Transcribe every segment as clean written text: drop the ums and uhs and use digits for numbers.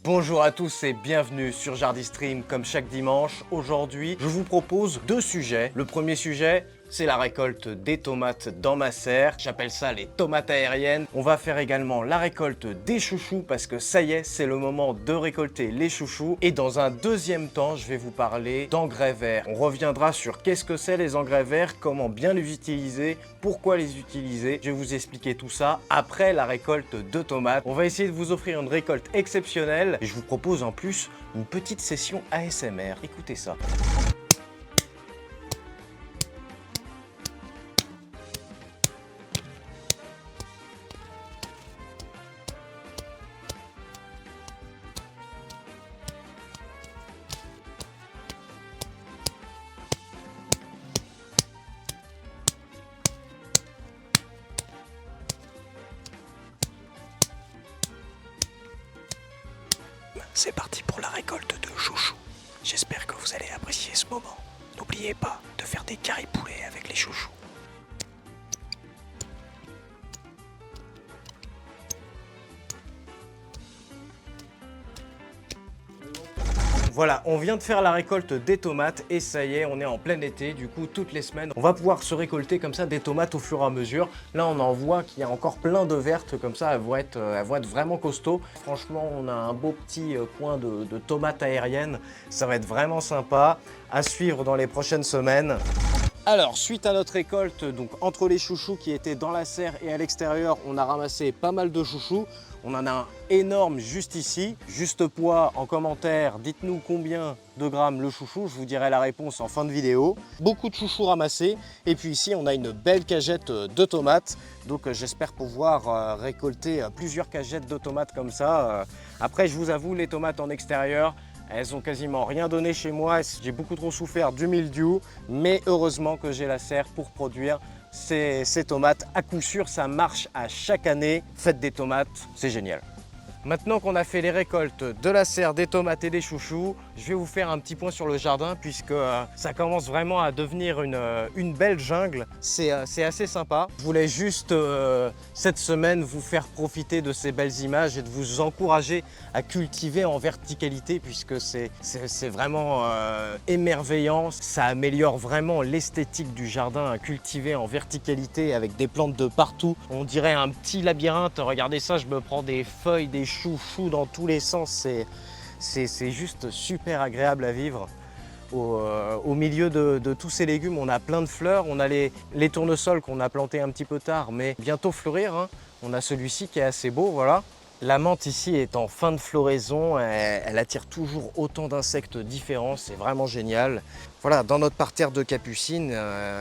Bonjour à tous et bienvenue sur Jardistream comme chaque dimanche. Aujourd'hui, je vous propose deux sujets. Le premier sujet, c'est la récolte des tomates dans ma serre. J'appelle ça les tomates aériennes. On va faire également la récolte des chouchous parce que ça y est, c'est le moment de récolter les chouchous. Et dans un deuxième temps, je vais vous parler d'engrais verts. On reviendra sur qu'est-ce que c'est les engrais verts, comment bien les utiliser, pourquoi les utiliser. Je vais vous expliquer tout ça après la récolte de tomates. On va essayer de vous offrir une récolte exceptionnelle et je vous propose en plus une petite session ASMR. Écoutez ça. C'est parti pour la récolte de chouchous. J'espère que vous allez apprécier ce moment. N'oubliez pas de faire des caripoulets avec les chouchous. Voilà, on vient de faire la récolte des tomates et ça y est, on est en plein été. Du coup, toutes les semaines, on va pouvoir se récolter comme ça des tomates au fur et à mesure. Là, on en voit qu'il y a encore plein de vertes comme ça. Elles vont être vraiment costauds. Franchement, on a un beau petit coin de tomates aériennes. Ça va être vraiment sympa à suivre dans les prochaines semaines. Alors, suite à notre récolte, donc entre les chouchous qui étaient dans la serre et à l'extérieur, on a ramassé pas mal de chouchous. On en a un énorme juste ici. Juste poids en commentaire, dites-nous combien de grammes le chouchou, je vous dirai la réponse en fin de vidéo. Beaucoup de chouchous ramassés. Et puis ici, on a une belle cagette de tomates. Donc j'espère pouvoir récolter plusieurs cagettes de tomates comme ça. Après, je vous avoue, les tomates en extérieur, elles ont quasiment rien donné chez moi. J'ai beaucoup trop souffert du mildiou, mais heureusement que j'ai la serre pour produire ces tomates. À coup sûr, ça marche à chaque année. Faites des tomates, c'est génial. Maintenant qu'on a fait les récoltes de la serre, des tomates et des chouchous, je vais vous faire un petit point sur le jardin puisque ça commence vraiment à devenir une belle jungle. C'est assez sympa. Je voulais juste cette semaine vous faire profiter de ces belles images et de vous encourager à cultiver en verticalité puisque c'est vraiment émerveillant. Ça améliore vraiment l'esthétique du jardin à cultiver en verticalité avec des plantes de partout. On dirait un petit labyrinthe. Regardez ça, je me prends des feuilles, des chouchous dans tous les sens, c'est juste super agréable à vivre. Au milieu de tous ces légumes, on a plein de fleurs, on a les tournesols qu'on a plantés un petit peu tard, mais bientôt fleurir, hein. On a celui-ci qui est assez beau, voilà. La menthe ici est en fin de floraison, elle attire toujours autant d'insectes différents, c'est vraiment génial. Voilà, dans notre parterre de capucines,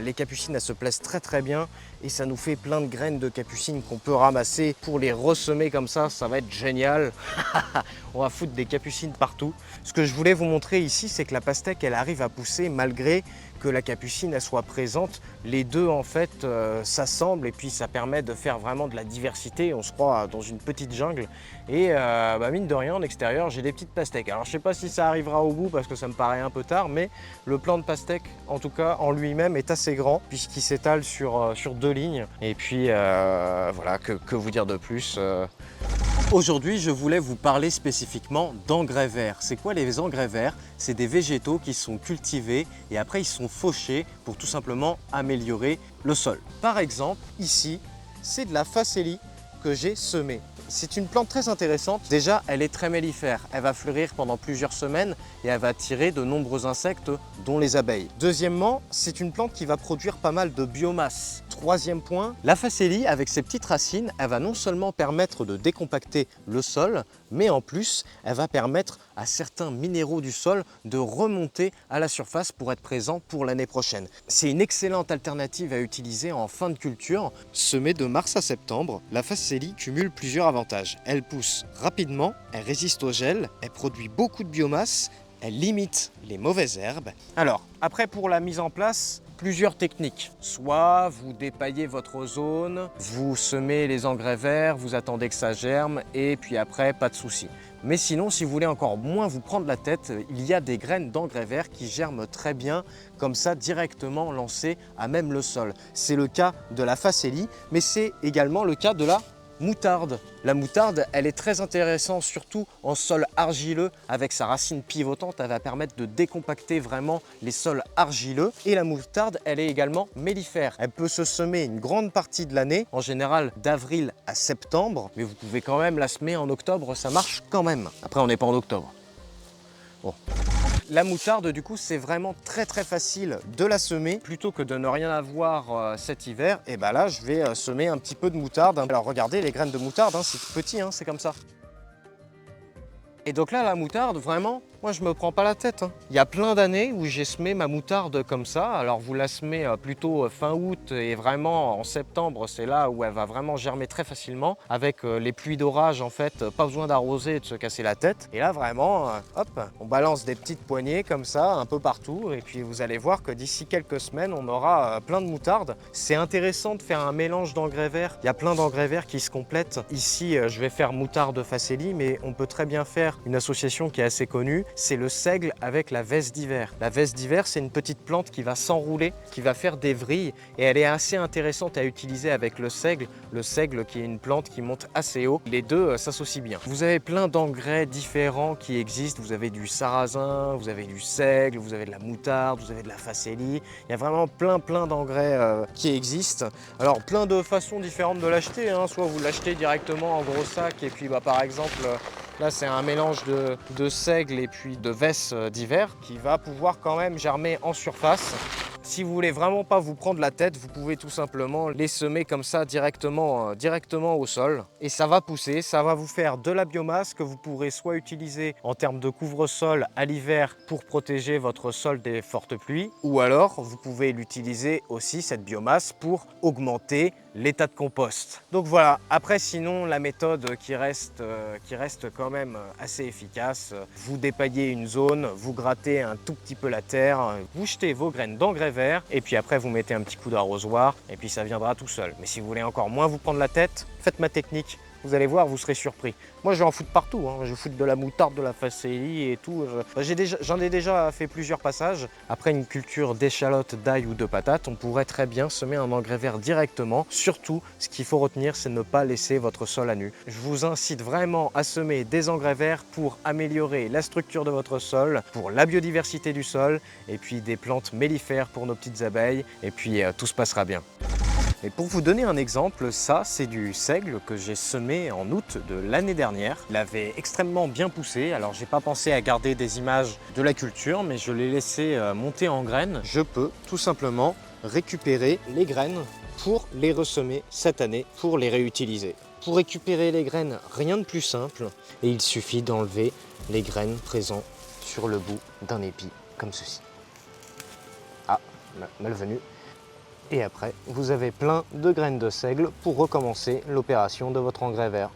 les capucines elles se placent très bien et ça nous fait plein de graines de capucines qu'on peut ramasser pour les ressemer comme ça va être génial. On va foutre des capucines partout. Ce que je voulais vous montrer ici, c'est que la pastèque elle arrive à pousser malgré que la capucine elle soit présente. Les deux en fait s'assemblent et puis ça permet de faire vraiment de la diversité. On se croit dans une petite jungle et mine de rien en extérieur j'ai des petites pastèques. Alors je sais pas si ça arrivera au bout parce que ça me paraît un peu tard, mais le plant de pastèque en tout cas en lui-même est assez grand puisqu'il s'étale sur 2 lignes. Et puis voilà, que vous dire de plus Aujourd'hui, je voulais vous parler spécifiquement d'engrais verts. C'est quoi les engrais verts? C'est des végétaux qui sont cultivés et après ils sont fauchés pour tout simplement améliorer le sol. Par exemple, ici, c'est de la facélie que j'ai semée. C'est une plante très intéressante. Déjà, elle est très mellifère. Elle va fleurir pendant plusieurs semaines et elle va attirer de nombreux insectes, dont les abeilles. Deuxièmement, c'est une plante qui va produire pas mal de biomasse. Troisième point, la facélie, avec ses petites racines, elle va non seulement permettre de décompacter le sol, mais en plus, elle va permettre à certains minéraux du sol de remonter à la surface pour être présents pour l'année prochaine. C'est une excellente alternative à utiliser en fin de culture. Semée de mars à septembre, la facélie cumule plusieurs avantages. Elle pousse rapidement, elle résiste au gel, elle produit beaucoup de biomasse, elle limite les mauvaises herbes. Alors, après pour la mise en place, plusieurs techniques. Soit vous dépaillez votre zone, vous semez les engrais verts, vous attendez que ça germe et puis après, pas de souci. Mais sinon, si vous voulez encore moins vous prendre la tête, il y a des graines d'engrais verts qui germent très bien, comme ça, directement lancées à même le sol. C'est le cas de la facélie, mais c'est également le cas de la Moutarde. La moutarde, elle est très intéressante, surtout en sol argileux. Avec sa racine pivotante, elle va permettre de décompacter vraiment les sols argileux. Et la moutarde, elle est également mellifère. Elle peut se semer une grande partie de l'année, en général d'avril à septembre. Mais vous pouvez quand même la semer en octobre, ça marche quand même. Après, on n'est pas en octobre. Bon. La moutarde, du coup, c'est vraiment très facile de la semer. Plutôt que de ne rien avoir cet hiver, et ben là, je vais semer un petit peu de moutarde. Alors regardez, les graines de moutarde, hein, c'est tout petit, hein, c'est comme ça. Et donc là, la moutarde, vraiment, moi je me prends pas la tête. Il y a plein d'années où j'ai semé ma moutarde comme ça. Alors vous la semez plutôt fin août et vraiment en septembre, c'est là où elle va vraiment germer très facilement. Avec les pluies d'orage, en fait, pas besoin d'arroser et de se casser la tête. Et là vraiment, hop, on balance des petites poignées comme ça, un peu partout. Et puis vous allez voir que d'ici quelques semaines, on aura plein de moutarde. C'est intéressant de faire un mélange d'engrais verts. Il y a plein d'engrais verts qui se complètent. Ici, je vais faire moutarde facélie, mais on peut très bien faire une association qui est assez connue. C'est le seigle avec la veste d'hiver. La veste d'hiver, c'est une petite plante qui va s'enrouler, qui va faire des vrilles et elle est assez intéressante à utiliser avec le seigle. Le seigle qui est une plante qui monte assez haut. Les deux s'associent bien. Vous avez plein d'engrais différents qui existent. Vous avez du sarrasin, vous avez du seigle, vous avez de la moutarde, vous avez de la facélie. Il y a vraiment plein d'engrais qui existent. Alors plein de façons différentes de l'acheter, hein. Soit vous l'achetez directement en gros sac et puis par exemple là, c'est un mélange de seigle et puis de veste d'hiver qui va pouvoir quand même germer en surface. Si vous voulez vraiment pas vous prendre la tête, vous pouvez tout simplement les semer comme ça directement au sol. Et ça va pousser, ça va vous faire de la biomasse que vous pourrez soit utiliser en termes de couvre-sol à l'hiver pour protéger votre sol des fortes pluies, ou alors vous pouvez l'utiliser aussi, cette biomasse, pour augmenter l'état de compost. Donc voilà, après sinon la méthode qui reste quand même assez efficace, vous dépaillez une zone, vous grattez un tout petit peu la terre, vous jetez vos graines d'engrais verts et puis après vous mettez un petit coup d'arrosoir et puis ça viendra tout seul. Mais si vous voulez encore moins vous prendre la tête, faites ma technique. Vous allez voir, vous serez surpris. Moi, je vais en foutre partout. Je vais foutre de la moutarde, de la facélie et tout. J'en ai déjà fait plusieurs passages. Après une culture d'échalotes, d'ail ou de patates, on pourrait très bien semer un engrais vert directement. Surtout, ce qu'il faut retenir, c'est ne pas laisser votre sol à nu. Je vous incite vraiment à semer des engrais verts pour améliorer la structure de votre sol, pour la biodiversité du sol, et puis des plantes mellifères pour nos petites abeilles. Et puis, tout se passera bien. Et pour vous donner un exemple, ça c'est du seigle que j'ai semé en août de l'année dernière. Il avait extrêmement bien poussé, alors j'ai pas pensé à garder des images de la culture, mais je l'ai laissé monter en graines. Je peux tout simplement récupérer les graines pour les ressemer cette année, pour les réutiliser. Pour récupérer les graines, rien de plus simple, et il suffit d'enlever les graines présentes sur le bout d'un épi, comme ceci. Ah, malvenu. Et après, vous avez plein de graines de seigle pour recommencer l'opération de votre engrais vert.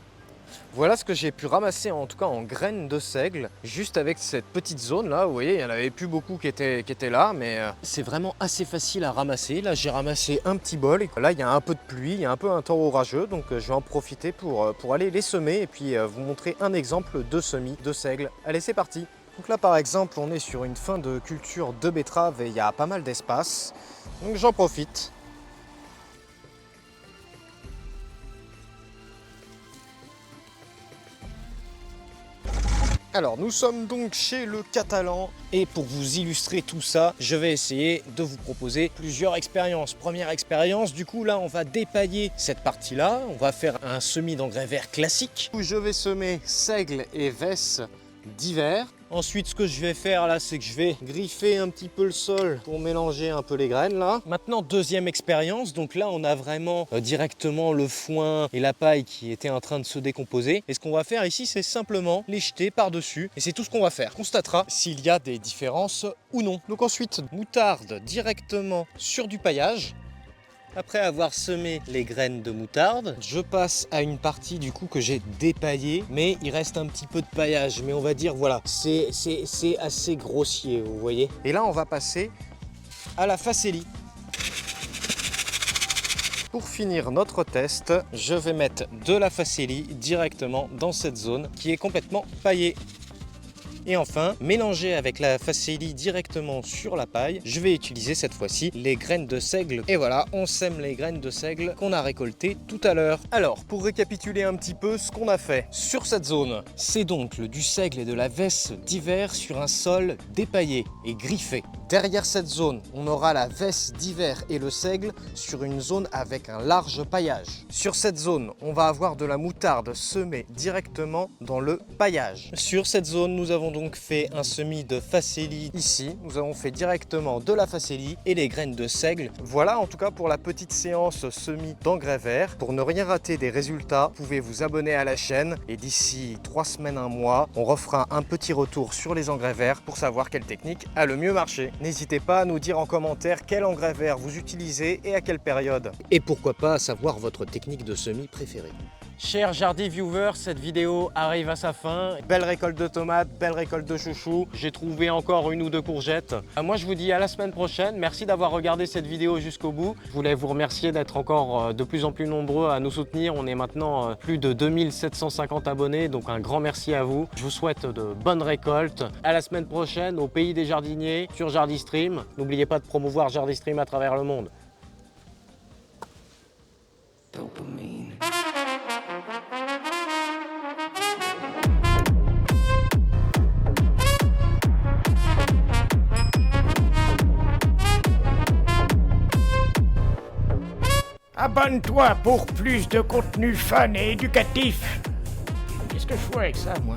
Voilà ce que j'ai pu ramasser en tout cas en graines de seigle, juste avec cette petite zone là, vous voyez, il n'y en avait plus beaucoup qui étaient là, mais c'est vraiment assez facile à ramasser. Là j'ai ramassé un petit bol, et là il y a un peu de pluie, il y a un peu un temps orageux, donc je vais en profiter pour aller les semer et puis vous montrer un exemple de semis de seigle. Allez, c'est parti! Donc là par exemple, on est sur une fin de culture de betterave et il y a pas mal d'espace, donc j'en profite. Alors nous sommes donc chez le Catalan et pour vous illustrer tout ça, je vais essayer de vous proposer plusieurs expériences. Première expérience, du coup là on va dépailler cette partie-là, on va faire un semis d'engrais vert classique où je vais semer seigle et vesse d'hiver. Ensuite, ce que je vais faire là, c'est que je vais griffer un petit peu le sol pour mélanger un peu les graines là. Maintenant, deuxième expérience. Donc là, on a vraiment directement le foin et la paille qui étaient en train de se décomposer. Et ce qu'on va faire ici, c'est simplement les jeter par-dessus. Et c'est tout ce qu'on va faire. On constatera s'il y a des différences ou non. Donc ensuite, moutarde directement sur du paillage. Après avoir semé les graines de moutarde, je passe à une partie du coup que j'ai dépaillée, mais il reste un petit peu de paillage, mais on va dire voilà, c'est assez grossier, vous voyez. Et là on va passer à la facélie. Pour finir notre test, je vais mettre de la facélie directement dans cette zone qui est complètement paillée. Et enfin, mélangé avec la facélie directement sur la paille, je vais utiliser cette fois-ci les graines de seigle. Et voilà, on sème les graines de seigle qu'on a récoltées tout à l'heure. Alors, pour récapituler un petit peu ce qu'on a fait sur cette zone, c'est donc du seigle et de la vesse d'hiver sur un sol dépaillé et griffé. Derrière cette zone, on aura la vesse d'hiver et le seigle sur une zone avec un large paillage. Sur cette zone, on va avoir de la moutarde semée directement dans le paillage. Sur cette zone, nous avons donc fait un semis de facélie. Ici, nous avons fait directement de la facélie et les graines de seigle. Voilà en tout cas pour la petite séance semis d'engrais verts. Pour ne rien rater des résultats, vous pouvez vous abonner à la chaîne et d'ici 3 semaines, 1 mois, on refera un petit retour sur les engrais verts pour savoir quelle technique a le mieux marché. N'hésitez pas à nous dire en commentaire quel engrais vert vous utilisez et à quelle période. Et pourquoi pas savoir votre technique de semis préférée. Chers Jardy viewers, cette vidéo arrive à sa fin. Belle récolte de tomates, belle récolte de chouchous. J'ai trouvé encore 1 ou 2 courgettes. Moi je vous dis à la semaine prochaine. Merci d'avoir regardé cette vidéo jusqu'au bout. Je voulais vous remercier d'être encore de plus en plus nombreux à nous soutenir. On est maintenant plus de 2750 abonnés, donc un grand merci à vous. Je vous souhaite de bonnes récoltes. À la semaine prochaine au pays des jardiniers sur Jardy Stream. N'oubliez pas de promouvoir Jardy Stream à travers le monde. Dopamine. Abonne-toi pour plus de contenu fun et éducatif. Qu'est-ce que je fais avec ça, moi?